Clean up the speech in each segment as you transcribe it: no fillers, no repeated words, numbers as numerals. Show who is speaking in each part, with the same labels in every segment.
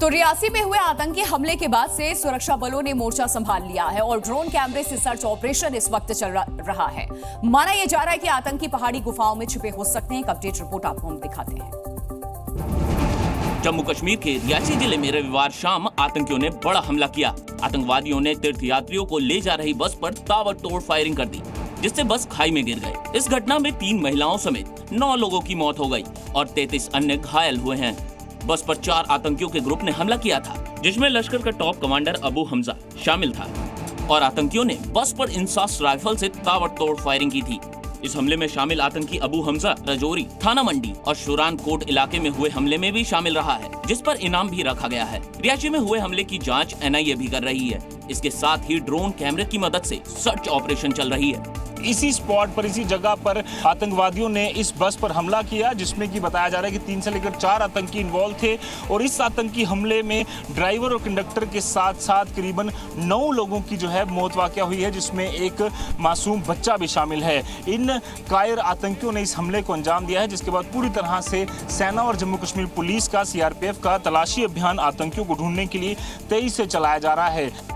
Speaker 1: तो रियासी में हुए आतंकी हमले के बाद से सुरक्षा बलों ने मोर्चा संभाल लिया है और ड्रोन कैमरे से सर्च ऑपरेशन इस वक्त चल रहा है। माना यह जा रहा है कि आतंकी पहाड़ी गुफाओं में छुपे हो सकते हैं। एक अपडेट रिपोर्ट आपको हम दिखाते हैं।
Speaker 2: जम्मू कश्मीर के रियासी जिले में रविवार शाम आतंकियों ने बड़ा हमला किया। आतंकवादियों ने तीर्थयात्रियों को ले जा रही बस पर ताबड़तोड़ फायरिंग कर दी, जिससे बस खाई में गिर गए। इस घटना में 3 महिलाओं समेत 9 लोगों की मौत हो गई और 33 अन्य घायल हुए हैं। बस पर 4 आतंकियों के ग्रुप ने हमला किया था, जिसमें लश्कर का टॉप कमांडर अबू हमजा शामिल था और आतंकियों ने बस पर इंसास राइफल से ताबड़तोड़ फायरिंग की थी। इस हमले में शामिल आतंकी अबू हमजा रजौरी, थाना मंडी और शुरान कोट इलाके में हुए हमले में भी शामिल रहा है, जिस पर इनाम भी रखा गया है। रियासी में हुए हमले की जांच NIA भी कर रही है। इसके साथ ही ड्रोन कैमरे की मदद से सर्च ऑपरेशन चल रही है।
Speaker 3: इसी स्पॉट पर, इसी जगह पर आतंकवादियों ने इस बस पर हमला किया, जिसमें कि बताया जा रहा है कि 3 से लेकर 4 आतंकी इन्वॉल्व थे और इस आतंकी हमले में ड्राइवर और कंडक्टर के साथ साथ करीबन 9 लोगों की जो है मौत वाक़या हुई है, जिसमें एक मासूम बच्चा भी शामिल है। इन कायर आतंकियों ने इस हमले को अंजाम दिया है, जिसके बाद पूरी तरह से सेना और जम्मू कश्मीर पुलिस का, CRPF का तलाशी अभियान आतंकियों को ढूंढने के लिए तेजी से चलाया जा रहा है।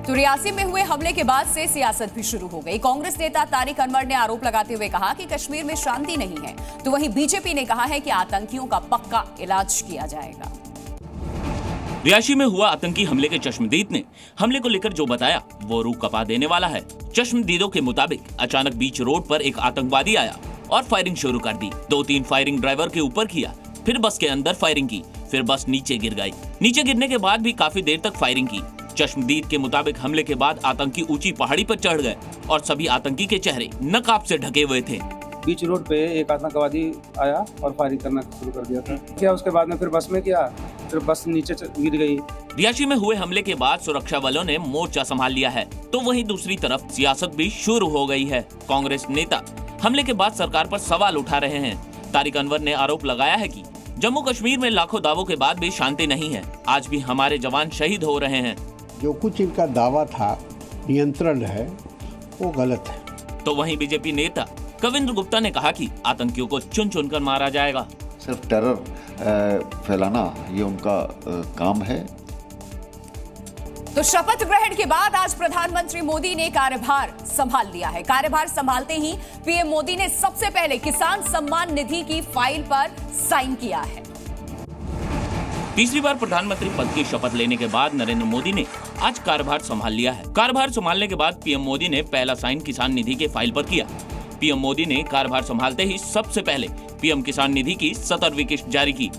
Speaker 1: तो रियासी में हुए हमले के बाद से सियासत भी शुरू हो गई। कांग्रेस नेता तारिक अनवर ने आरोप लगाते हुए कहा कि कश्मीर में शांति नहीं है, तो वहीं बीजेपी ने कहा है कि आतंकियों का पक्का इलाज किया जाएगा।
Speaker 2: रियासी में हुआ आतंकी हमले के चश्मदीद ने हमले को लेकर जो बताया वो रूह कपा देने वाला है। चश्मदीदों के मुताबिक अचानक बीच रोड पर एक आतंकवादी आया और फायरिंग शुरू कर दी। 2-3 फायरिंग ड्राइवर के ऊपर किया, फिर बस के अंदर फायरिंग की, फिर बस नीचे गिर गई। नीचे गिरने के बाद भी काफी देर तक फायरिंग की। चश्मदीद के मुताबिक हमले के बाद आतंकी ऊंची पहाड़ी पर चढ़ गए और सभी आतंकी के चेहरे नकाब से ढके हुए थे।
Speaker 4: बीच रोड पे एक आतंकवादी आया और फायरिंग करना शुरू कर दिया था। क्या उसके बाद में फिर बस में किया, फिर बस नीचे गिर गई।
Speaker 2: रियासी में हुए हमले के बाद सुरक्षा बलों ने मोर्चा संभाल लिया है, तो वहीं दूसरी तरफ सियासत भी शुरू हो गई है। कांग्रेस नेता हमले के बाद सरकार पर सवाल उठा रहे हैं। तारिक अनवर ने आरोप लगाया है कि जम्मू कश्मीर में लाखों दावों के बाद भी शांति नहीं है। आज भी हमारे जवान शहीद हो रहे हैं।
Speaker 5: जो कुछ इनका दावा था नियंत्रण है, वो गलत है।
Speaker 2: तो वहीं बीजेपी नेता कविंद्र गुप्ता ने कहा कि आतंकियों को चुन चुनकर मारा जाएगा।
Speaker 6: सिर्फ टेरर फैलाना ये उनका काम है।
Speaker 1: तो शपथ ग्रहण के बाद आज प्रधानमंत्री मोदी ने कार्यभार संभाल लिया है। कार्यभार संभालते ही PM मोदी ने सबसे पहले किसान सम्मान निधि की फाइल पर साइन किया है।
Speaker 2: तीसरी बार प्रधानमंत्री पद की शपथ लेने के बाद नरेंद्र मोदी ने आज कार्यभार संभाल लिया है। कार्यभार संभालने के बाद PM मोदी ने पहला साइन किसान निधि के फाइल पर किया। PM मोदी ने कार्यभार संभालते ही सबसे पहले PM किसान निधि की 17वीं किस्त जारी की।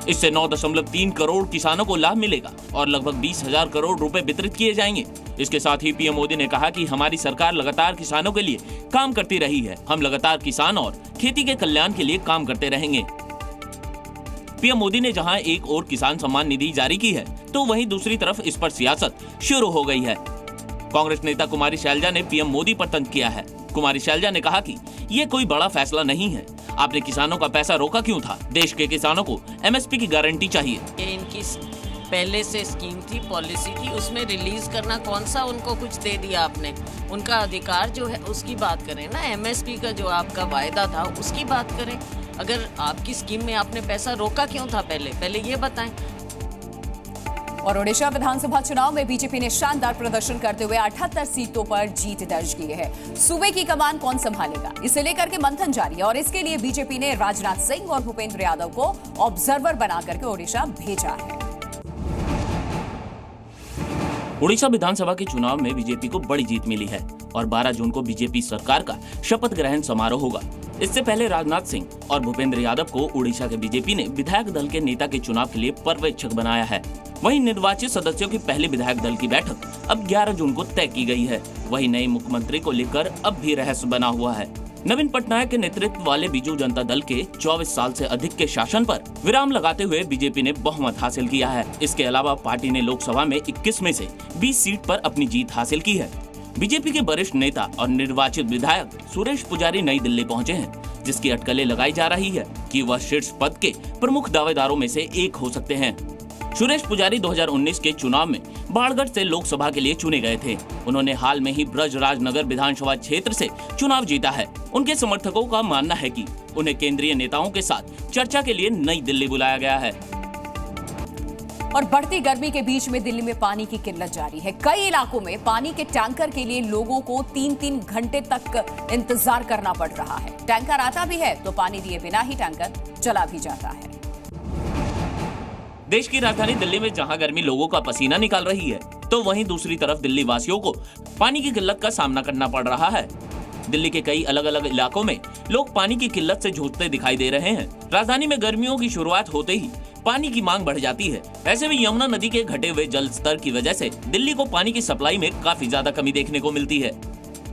Speaker 2: इससे 9.3 करोड़ किसानों को लाभ मिलेगा और लगभग 20,000 करोड़ रुपए वितरित किए जाएंगे। इसके साथ ही PM मोदी ने कहा कि हमारी सरकार लगातार किसानों के लिए काम करती रही है। हम लगातार किसान और खेती के कल्याण के लिए काम करते रहेंगे। PM मोदी ने जहां एक और किसान सम्मान निधि जारी की है, तो वहीं दूसरी तरफ इस पर सियासत शुरू हो गई है। कांग्रेस नेता कुमारी शैलजा ने PM मोदी पर तंज किया है। कुमारी शैलजा ने कहा कि ये कोई बड़ा फैसला नहीं है। आपने किसानों का पैसा रोका क्यों था? देश के किसानों को MSP की गारंटी चाहिए।
Speaker 7: ये इनकी पहले से स्कीम थी, पॉलिसी थी, उसमें रिलीज करना कौन सा उनको कुछ दे दिया आपने? उनका अधिकार जो है उसकी बात करें ना। MSP का जो आपका वायदा था उसकी बात करें। अगर आपकी स्कीम में आपने पैसा रोका क्यों था पहले ये बताएं।
Speaker 1: और ओडिशा विधानसभा चुनाव में बीजेपी ने शानदार प्रदर्शन करते हुए 78 सीटों पर जीत दर्ज की है। सूबे की कमान कौन संभालेगा, इसे लेकर के मंथन जारी है और इसके लिए बीजेपी ने राजनाथ सिंह और भूपेंद्र यादव को ऑब्जर्वर बना करके ओडिशा भेजा है।
Speaker 2: ओडिशा विधानसभा के चुनाव में बीजेपी को बड़ी जीत मिली है और 12 जून को बीजेपी सरकार का शपथ ग्रहण समारोह होगा। इससे पहले राजनाथ सिंह और भूपेंद्र यादव को ओडिशा के बीजेपी ने विधायक दल के नेता के चुनाव के लिए पर्यवेक्षक बनाया है। वहीं निर्वाचित सदस्यों की पहली विधायक दल की बैठक अब 11 जून को तय की गई है। वहीं नए मुख्यमंत्री को लेकर अब भी रहस्य बना हुआ है। नवीन पटनायक के नेतृत्व वाले बीजू जनता दल के 24 साल से अधिक के शासन पर विराम लगाते हुए बीजेपी ने बहुमत हासिल किया है। इसके अलावा पार्टी ने लोकसभा में 21 में से 20 सीट पर अपनी जीत हासिल की है। बीजेपी के वरिष्ठ नेता और निर्वाचित विधायक सुरेश पुजारी नई दिल्ली पहुंचे हैं, जिसकी अटकलें लगाई जा रही है कि वह शीर्ष पद के प्रमुख दावेदारों में से एक हो सकते हैं। सुरेश पुजारी 2019 के चुनाव में बाड़गढ़ से लोकसभा के लिए चुने गए थे। उन्होंने हाल में ही ब्रजराज नगर विधानसभा क्षेत्र से चुनाव जीता है। उनके समर्थकों का मानना है कि उन्हें केंद्रीय नेताओं के साथ चर्चा के लिए नई दिल्ली बुलाया गया है।
Speaker 1: और बढ़ती गर्मी के बीच में दिल्ली में पानी की किल्लत जारी है। कई इलाकों में पानी के टैंकर के लिए लोगों को 3-3 घंटे तक इंतजार करना पड़ रहा है। टैंकर आता भी है तो पानी दिए बिना ही टैंकर चला भी जाता है।
Speaker 2: देश की राजधानी दिल्ली में जहां गर्मी लोगों का पसीना निकाल रही है, तो वहीं दूसरी तरफ दिल्ली वासियों को पानी की किल्लत का सामना करना पड़ रहा है। दिल्ली के कई अलग अलग इलाकों में लोग पानी की किल्लत से जूझते दिखाई दे रहे हैं। राजधानी में गर्मियों की शुरुआत होते ही पानी की मांग बढ़ जाती है। ऐसे में यमुना नदी के घटे हुए जल स्तर की वजह से दिल्ली को पानी की सप्लाई में काफी ज्यादा कमी देखने को मिलती है।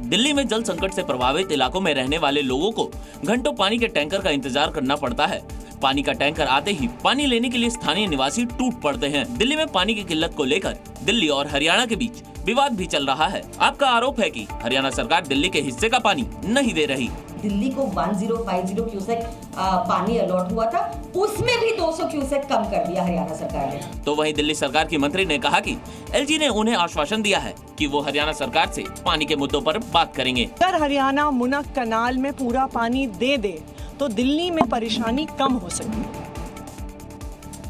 Speaker 2: दिल्ली में जल संकट से प्रभावित इलाकों में रहने वाले लोगों को घंटों पानी के टैंकर का इंतजार करना पड़ता है। पानी का टैंकर आते ही पानी लेने के लिए स्थानीय निवासी टूट पड़ते हैं। दिल्ली में पानी की किल्लत को लेकर दिल्ली और हरियाणा के बीच विवाद भी चल रहा है। आपका आरोप है कि हरियाणा सरकार दिल्ली के हिस्से का पानी नहीं दे रही।
Speaker 8: दिल्ली को 1050 क्यूसेक पानी अलॉट हुआ था, उसमें भी 200 क्यूसेक कम कर दिया हरियाणा सरकार ने।
Speaker 2: तो वहीं दिल्ली सरकार की मंत्री ने कहा कि एलजी ने उन्हें आश्वासन दिया है कि वो हरियाणा सरकार से पानी के मुद्दों पर बात करेंगे।
Speaker 9: अगर हरियाणा मुनक कनाल में पूरा पानी दे दे तो दिल्ली में परेशानी कम हो सकती है।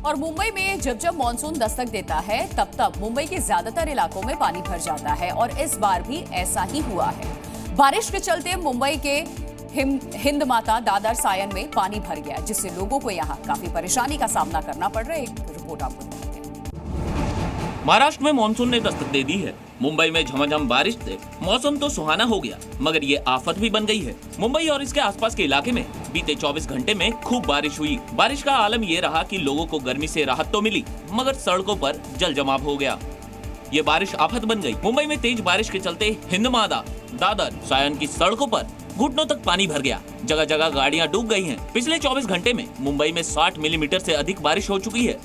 Speaker 1: और मुंबई में जब जब मानसून दस्तक देता है तब तब मुंबई के ज्यादातर इलाकों में पानी भर जाता है और इस बार भी ऐसा ही हुआ है। बारिश के चलते मुंबई के हिंद माता दादर सायन में पानी भर गया, जिससे लोगों को यहाँ काफी परेशानी का सामना करना पड़ रहा है। एक रिपोर्ट आपको दिखाते हैं।
Speaker 2: महाराष्ट्र में मानसून ने दस्तक दे दी है। मुंबई में झमाझम बारिश से मौसम तो सुहाना हो गया, मगर ये आफत भी बन गई है। मुंबई और इसके आसपास के इलाके में बीते 24 घंटे में खूब बारिश हुई। बारिश का आलम ये रहा कि लोगों को गर्मी से राहत तो मिली, मगर सड़कों पर जल जमाव हो गया। ये बारिश आफत बन गई। मुंबई में तेज बारिश के चलते हिंदमाता दादर सायन की सड़कों पर घुटनों तक पानी भर गया। जगह जगह गाड़ियां डूब गई हैं। पिछले 24 घंटे में मुंबई में 60 मिलीमीटर से अधिक बारिश हो चुकी है।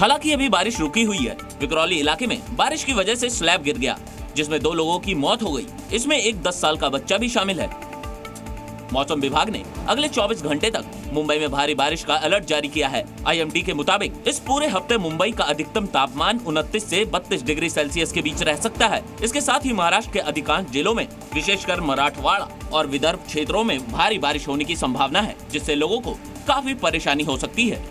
Speaker 2: हालांकि अभी बारिश रुकी हुई है। विक्रोली इलाके में बारिश की वजह से स्लैब गिर गया, जिसमें 2 लोगों की मौत हो गई। इसमें एक 10 साल का बच्चा भी शामिल है। मौसम विभाग ने अगले 24 घंटे तक मुंबई में भारी बारिश का अलर्ट जारी किया है। IMD के मुताबिक इस पूरे हफ्ते मुंबई का अधिकतम तापमान 29 से 32 डिग्री सेल्सियस के बीच रह सकता है। इसके साथ ही महाराष्ट्र के अधिकांश जिलों में, विशेषकर मराठवाड़ा और विदर्भ क्षेत्रों में भारी बारिश होने की संभावना है, जिससे लोगों को काफी परेशानी हो सकती है।